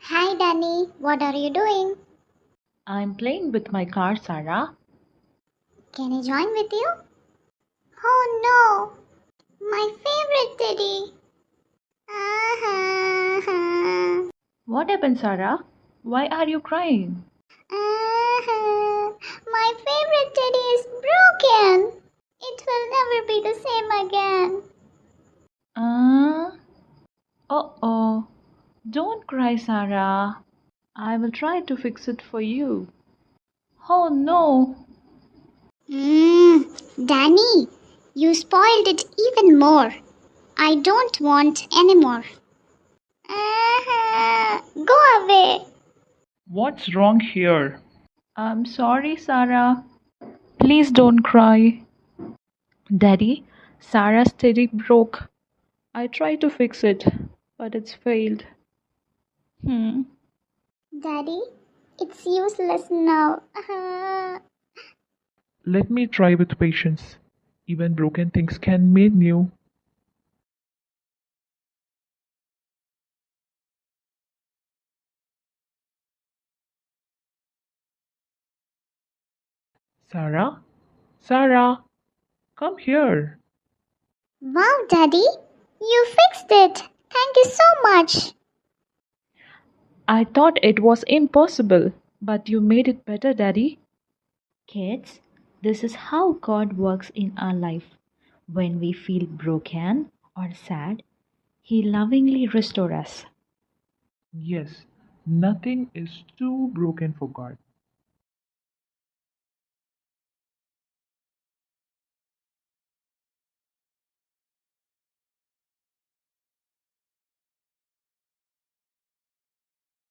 Hi Danny, what are you doing? I'm playing with my car, Sarah. Can I join with you? Oh no, my favorite teddy. Ah-ha-ha. What happened, Sarah? Why are you crying? Ah-ha. My favorite teddy is broken. It will never be the same again. Uh, oh. Don't cry, Sarah. I will try to fix it for you. Oh no. Danny, you spoiled it even more. I don't want anymore. Ah-ha. Go away. What's wrong here? I'm sorry, Sarah. Please don't cry. Daddy, Sarah's teddy broke. I tried to fix it, but it's failed. Hmm. Daddy, it's useless now. Let me try with patience. Even broken things can be made new. Sarah? Sarah, come here. Wow, Daddy, you fixed it. Thank you so much. I thought it was impossible, but you made it better, Daddy. Kids, this is how God works in our life. When we feel broken or sad, He lovingly restores us. Yes, nothing is too broken for God.